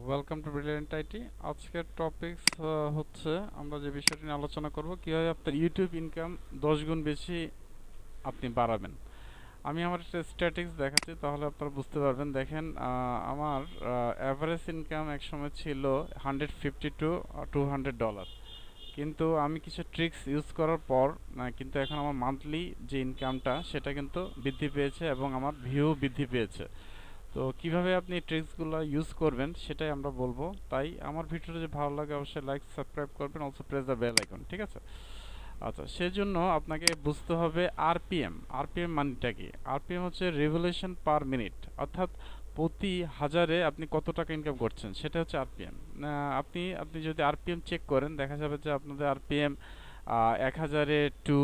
Welcome to brilliant IT. আজকের topics হচ্ছে আমরা যে বিষয়টি নিয়ে আলোচনা করব কীভাবে আপনার ইউটিউব ইনকাম 10 গুণ বেশি আপনি বাড়াবেন। আমি আমার একটা স্ট্যাটিক্স দেখাচ্ছি, তাহলে আপনারা বুঝতে পারবেন। দেখেন, আমার অ্যাভারেজ ইনকাম একসময় ছিল $150 to $200, কিন্তু আমি কিছু ট্রিক্স ইউজ করার পর কিন্তু এখন আমার মান্থলি যে ইনকামটা সেটা কিন্তু বৃদ্ধি পেয়েছে এবং আমার ভিউ বৃদ্ধি পেয়েছে। তো কিভাবে আপনি ট্রিক্সগুলো ইউজ করবেন সেটাই আমরা বলবো। তাই আমার ভিডিওটা যদি ভালো লাগে অবশ্যই লাইক সাবস্ক্রাইব করবেন, also press the bell icon, ঠিক আছে? আচ্ছা, সেজন্য আপনাকে বুঝতে হবে আরপিএম। আরপিএম মানেটা কি? আরপিএম হচ্ছে রেভলিউশন পার মিনিট, অর্থাৎ প্রতি হাজারে আপনি কত টাকা ইনকাম করছেন সেটা হচ্ছে আরপিএম। আপনি আপনি যদি আরপিএম চেক করেন দেখা যাবে যে আপনাদের আরপিএম 1000-এ $2,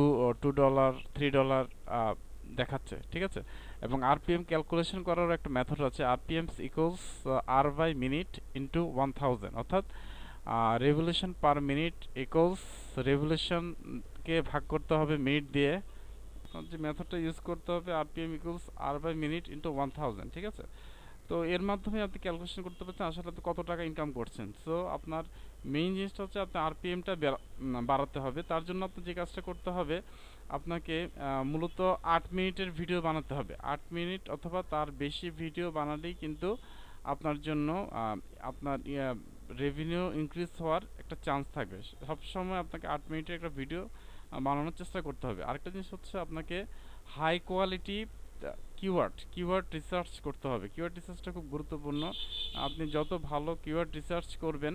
$3 দেখাচ্ছে, ঠিক আছে? এবং আরপিএম ক্যালকুলেশন করার একটা মেথড আছে। RPM equals R by minute into 1000, অর্থাৎ রেভলিউশন পার মিনিট ইকুয়ালস রেভলিউশনকে ভাগ করতে হবে মিনিট দিয়ে। যে মেথডটা ইউজ করতে হবে RPM equals R by minute into 1000, ঠিক আছে? তো এর মাধ্যমে আপনি ক্যালকুলেশন করতে পারছেন আসলে আপনি কত টাকা ইনকাম করছেন। সো আপনার মেইন জিনিসটা হচ্ছে আপনার আরপিএমটা বাড়াতে হবে। তার জন্য আপনি যে কাজটা করতে হবে, আপনাকে মূলত 8 মিনিটের ভিডিও বানাতে হবে। 8 মিনিট অথবা তার বেশি ভিডিও বানালেই কিন্তু আপনার জন্য আপনার রেভিনিউ ইনক্রিজ হওয়ার একটা চান্স থাকবে। সবসময় আপনাকে 8 মিনিটের একটা ভিডিও বানানোর চেষ্টা করতে হবে। আরেকটা জিনিস হচ্ছে আপনাকে হাই কোয়ালিটি কিওয়ার্ড রিসার্চ করতে হবে। কিওয়ার্ড রিসার্চটা খুব গুরুত্বপূর্ণ। আপনি যত ভালো কিওয়ার্ড রিসার্চ করবেন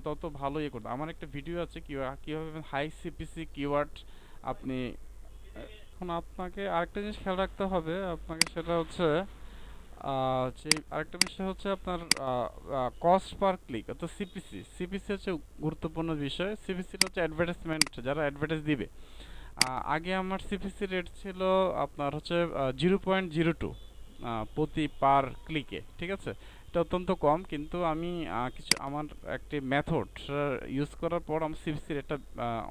তত ভালো ইয়ে করতে। আমার একটা ভিডিও আছে কীভাবে হাই সিপিসি কিওয়ার্ড আপনি। এখন আপনাকে আরেকটা জিনিস খেয়াল রাখতে হবে আপনাকে, সেটা হচ্ছে যে আরেকটা বিষয় হচ্ছে আপনার কস্ট পার ক্লিক, অর্থাৎ সিপিসি। সিপিসি হচ্ছে গুরুত্বপূর্ণ বিষয়। সিপিসি হচ্ছে অ্যাডভার্টাইজমেন্ট, যারা অ্যাডভার্টাইজ দিবে। আগে আমার সিপিসি রেট ছিল আপনার হচ্ছে 0.02 প্রতি পার ক্লিকে, ঠিক আছে? এটা অত্যন্ত কম, কিন্তু আমি কিছু আমার একটি মেথড ইউজ করার পর আমার সিপিসি রেটটা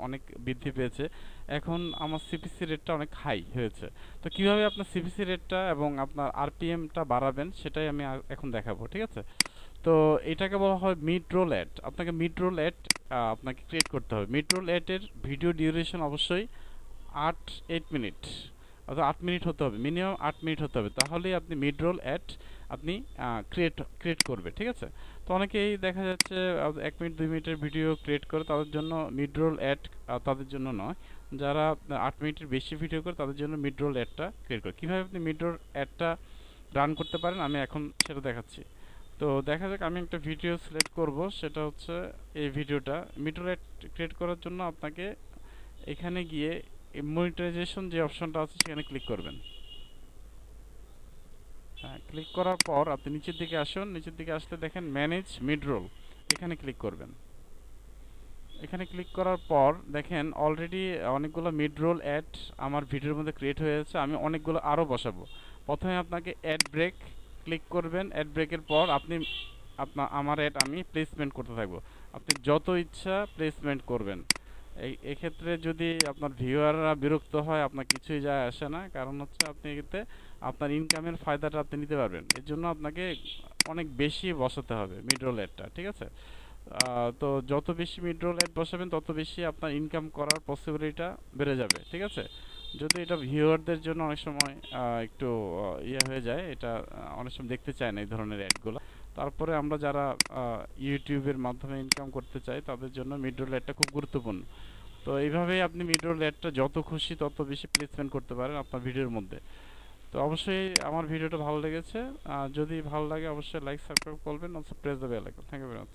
অনেক বৃদ্ধি পেয়েছে। এখন আমার সিপিসি রেটটা অনেক হাই হয়েছে। তো কিভাবে আপনার সিপিসি রেটটা এবং আপনার আরপিএমটা বাড়াবেন সেটাই আমি এখন দেখাবো, ঠিক আছে? তো এটাকে বলা হয় মিড রোল অ্যাড। আপনাকে মিড রোল অ্যাড আপনাকে ক্রিয়েট করতে হবে। মিড রোল অ্যাডের ভিডিও ডিউরেশন অবশ্যই 8 মিনিট, অর্থাৎ 8 মিনিট হতে হবে, মিনিমাম 8 মিনিট হতে হবে। তাহলেই আপনি মিড রোল অ্যাড আপনি ক্রিয়েট করবে, ঠিক আছে? তো অনেকেই দেখা যাচ্ছে 1 মিনিট 2 মিনিটের ভিডিও ক্রিয়েট করে, তাদের জন্য মিড রোল অ্যাড তাদের জন্য নয়। যারা 8 মিনিটের বেশি ভিডিও করে তাদের জন্য মিড রোল অ্যাডটা ক্রিয়েট করে। কীভাবে আপনি মিড রোল অ্যাডটা রান করতে পারেন আমি এখন সেটা দেখাচ্ছি। তো দেখা যাক, আমি একটা ভিডিও সিলেক্ট করব, সেটা হচ্ছে এই ভিডিওটা। মিড রোল অ্যাড ক্রিয়েট করার জন্য আপনাকে এখানে গিয়ে মনিটাইজেশন যে অপশনটা আছে সেখানে ক্লিক করবেন। হ্যাঁ, ক্লিক করার পর আপনি নিচের দিকে আসুন। নিচের দিকে আসলে দেখেন ম্যানেজ মিড রোল, এখানে ক্লিক করবেন। এখানে ক্লিক করার পর দেখেন অলরেডি অনেকগুলো মিড রোল অ্যাড আমার ভিডিওর মধ্যে ক্রিয়েট হয়ে যাচ্ছে। আমি অনেকগুলো আরও বসাবো। প্রথমে আপনাকে অ্যাড ব্রেক ক্লিক করবেন। অ্যাড ব্রেকের পর আপনি আমার অ্যাড আমি প্লেসমেন্ট করতে থাকবো। আপনি যত ইচ্ছা প্লেসমেন্ট করবেন। এক্ষেত্রে যদি আপনার ভিউয়াররা বিরক্ত হয় আপনার কিছুই যায় আসে না, কারণ হচ্ছে আপনি এতে আপনার ইনকামের ফায়দাটা আপনি নিতে পারবেন। এর জন্য আপনাকে অনেক বেশি বসাতে হবে মিড রোল অ্যাডটা, ঠিক আছে? তো যত বেশি মিড রোল অ্যাড বসাবেন তত বেশি আপনার ইনকাম করার পসিবিলিটিটা বেড়ে যাবে, ঠিক আছে? যদি এটা ভিউয়ারদের জন্য অনেক সময় একটু ইয়ে হয়ে যায়, এটা অনেক সময় দেখতে চায় না এই ধরনের অ্যাডগুলো। তারপরে আমরা যারা ইউটিউবের মাধ্যমে ইনকাম করতে চাই তাদের জন্য মিড রোল অ্যাডটা খুব গুরুত্বপূর্ণ। তো এইভাবেই আপনি মিড রোল অ্যাডটা যত খুশি তত বেশি প্লেসমেন্ট করতে পারেন আপনার ভিডিওর মধ্যে। তো অবশ্যই আমার ভিডিওটা ভালো লেগেছে, যদি ভালো লাগে অবশ্যই লাইক সাবস্ক্রাইব করবেন, also press the bell icon. Thank you very much.